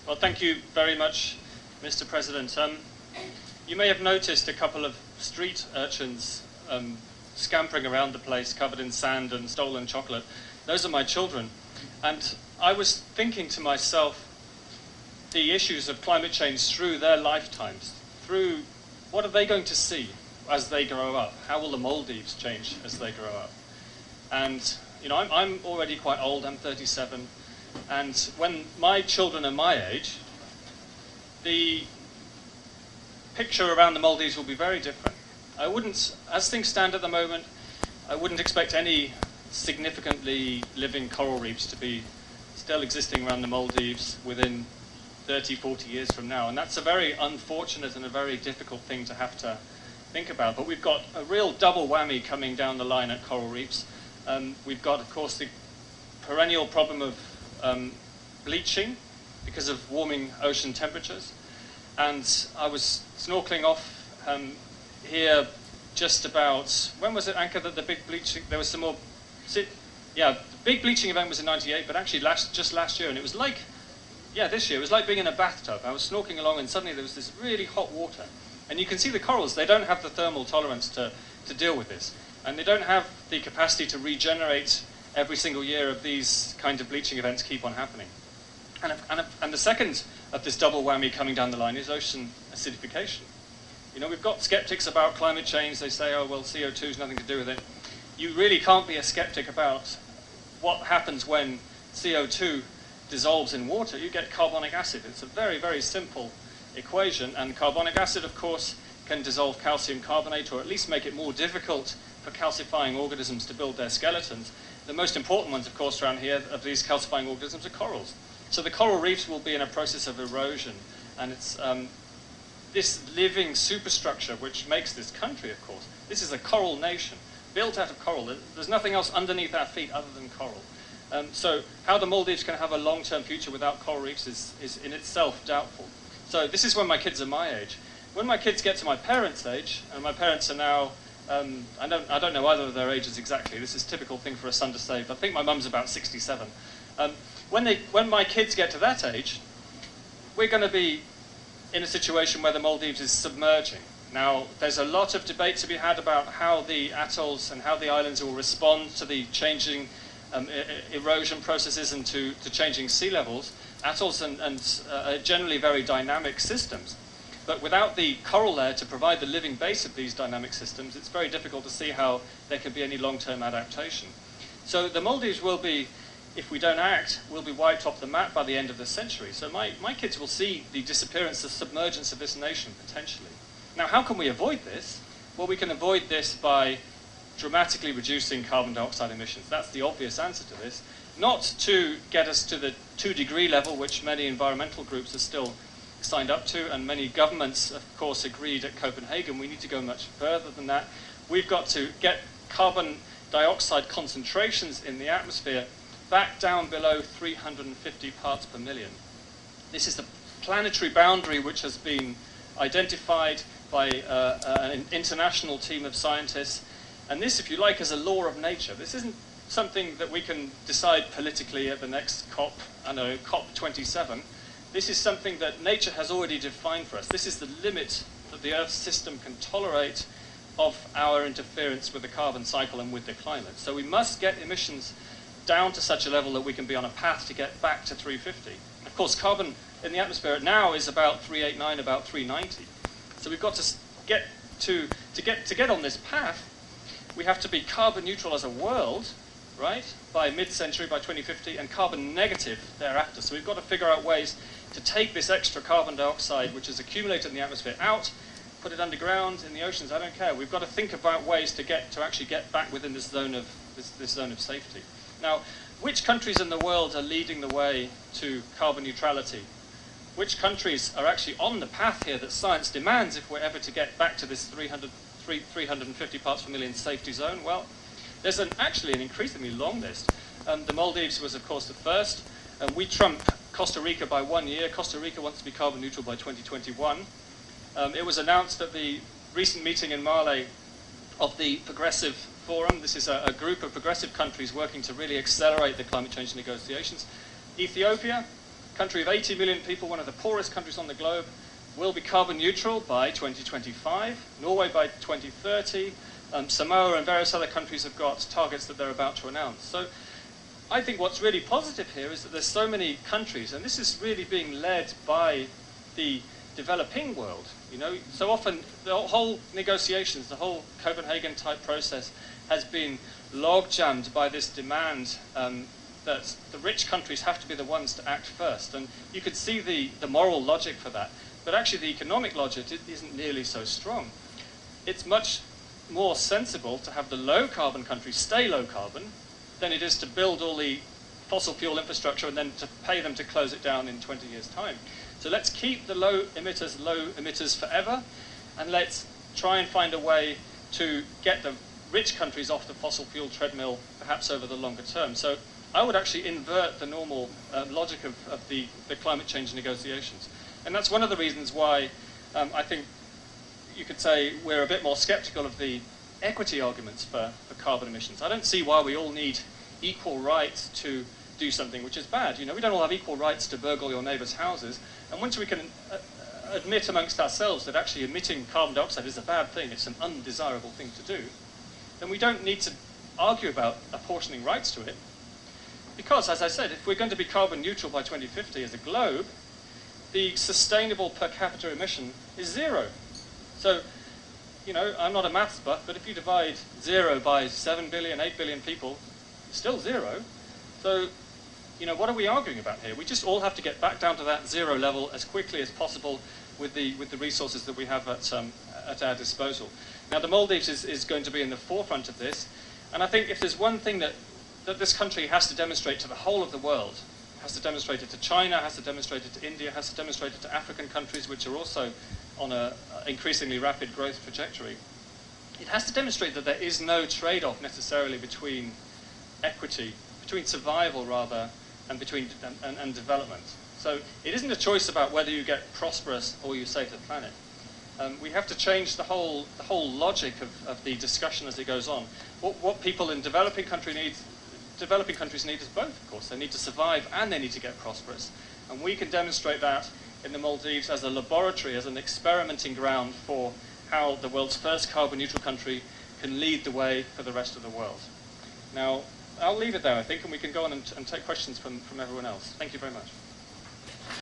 Well, thank you very much, Mr. President. You may have noticed a couple of street urchins scampering around the place covered in sand and stolen chocolate. Those are my children. And I was thinking to myself the issues of climate change through their lifetimes, through what are they going to see as they grow up? How will the Maldives change as they grow up? And, you know, I'm already quite old, I'm 37. And when my children are my age, the picture around the Maldives will be very different. I wouldn't, as things stand at the moment, I wouldn't expect any significantly living coral reefs to be still existing around the Maldives within 30, 40 years from now. And that's a very unfortunate and a very difficult thing to have to think about. But we've got a real double whammy coming down the line at coral reefs. We've got, of course, the perennial problem of bleaching because of warming ocean temperatures. And I was snorkeling off here just about, when was it, Anka, that the big bleaching, there was some more, yeah, the big bleaching event was in '98, but actually just last year, and it was like, yeah, this year, it was like being in a bathtub. I was snorkeling along and suddenly there was this really hot water. And you can see the corals, they don't have the thermal tolerance to deal with this. And they don't have the capacity to regenerate every single year of these kind of bleaching events keep on happening. And the second of this double whammy coming down the line is ocean acidification. You know, we've got skeptics about climate change. They say, oh, well, CO2 has nothing to do with it. You really can't be a skeptic about what happens when CO2 dissolves in water. You get carbonic acid. It's a very, very simple equation. And carbonic acid, of course, can dissolve calcium carbonate, or at least make it more difficult for calcifying organisms to build their skeletons. The most important ones, of course, around here of these calcifying organisms are corals. So the coral reefs will be in a process of erosion. And it's this living superstructure which makes this country, of course. This is a coral nation, built out of coral. There's nothing else underneath our feet other than coral. So how the Maldives can have a long-term future without coral reefs is in itself doubtful. So this is when my kids are my age. When my kids get to my parents' age, and my parents are now, I don't know either of their ages exactly. This is a typical thing for a son to say, but I think my mum's about 67. When my kids get to that age, we're going to be in a situation where the Maldives is submerging. Now, there's a lot of debate to be had about how the atolls and how the islands will respond to the changing erosion processes and to changing sea levels. Atolls are generally very dynamic systems. But without the coral there to provide the living base of these dynamic systems, it's very difficult to see how there can be any long-term adaptation. So the Maldives will be, if we don't act, will be wiped off the map by the end of the century. So my kids will see the disappearance, the submergence of this nation, potentially. Now, how can we avoid this? Well, we can avoid this by dramatically reducing carbon dioxide emissions. That's the obvious answer to this. Not to get us to the 2-degree level, which many environmental groups are still signed up to, and many governments, of course, agreed at Copenhagen. We need to go much further than that. We've got to get carbon dioxide concentrations in the atmosphere back down below 350 parts per million. This is the planetary boundary which has been identified by an international team of scientists. And this, if you like, is a law of nature. This isn't something that we can decide politically at the next COP, I know, COP27. This is something that nature has already defined for us. This is the limit that the Earth system can tolerate of our interference with the carbon cycle and with the climate. So we must get emissions down to such a level that we can be on a path to get back to 350. Of course, carbon in the atmosphere now is about 389, about 390. So we've got to get on this path. We have to be carbon neutral as a world, right, by mid-century, by 2050, and carbon negative thereafter. So we've got to figure out ways to take this extra carbon dioxide, which is accumulated in the atmosphere, out, put it underground in the oceans. I don't care. We've got to think about ways to actually get back within this zone of safety. Now, which countries in the world are leading the way to carbon neutrality? Which countries are actually on the path here that science demands if we're ever to get back to this 350 parts per million safety zone? Well, there's actually an increasingly long list. The Maldives was, of course, the first. We trump Costa Rica by 1 year. Costa Rica wants to be carbon neutral by 2021. It was announced at the recent meeting in Male of the Progressive Forum. This is a group of progressive countries working to really accelerate the climate change negotiations. Ethiopia, country of 80 million people, one of the poorest countries on the globe, will be carbon neutral by 2025, Norway by 2030, Samoa and various other countries have got targets that they're about to announce. So I think what's really positive here is that there's so many countries, and this is really being led by the developing world. You know, so often the whole negotiations, the whole Copenhagen type process has been log jammed by this demand that the rich countries have to be the ones to act first. And you could see the moral logic for that. But actually the economic logic isn't nearly so strong. It's much more sensible to have the low carbon countries stay low carbon than it is to build all the fossil fuel infrastructure and then to pay them to close it down in 20 years' time. So let's keep the low emitters forever, and let's try and find a way to get the rich countries off the fossil fuel treadmill, perhaps over the longer term. So I would actually invert the normal logic of the climate change negotiations. And that's one of the reasons why I think you could say we're a bit more skeptical of the equity arguments for carbon emissions. I don't see why we all need equal rights to do something which is bad. You know, we don't all have equal rights to burgle your neighbours' houses. And once we can admit amongst ourselves that actually emitting carbon dioxide is a bad thing, it's an undesirable thing to do, then we don't need to argue about apportioning rights to it. Because, as I said, if we're going to be carbon neutral by 2050 as a globe, the sustainable per capita emission is 0. So, you know, I'm not a maths buff, but if you divide 0 by 7 billion, 8 billion people, it's still 0. So, you know, what are we arguing about here? We just all have to get back down to that 0 level as quickly as possible with the resources that we have at our disposal. Now, the Maldives is going to be in the forefront of this, and I think if there's one thing that this country has to demonstrate to the whole of the world, has to demonstrate it to China, has to demonstrate it to India, has to demonstrate it to African countries which are also on an increasingly rapid growth trajectory, it has to demonstrate that there is no trade-off necessarily between equity, between survival rather, and between and development. So it isn't a choice about whether you get prosperous or you save the planet. We have to change the whole logic of the discussion as it goes on. What people in developing countries need is both, of course. They need to survive and they need to get prosperous. And we can demonstrate that in the Maldives as a laboratory, as an experimenting ground for how the world's first carbon neutral country can lead the way for the rest of the world. Now, I'll leave it there, I think, and we can go on and take questions from everyone else. Thank you very much.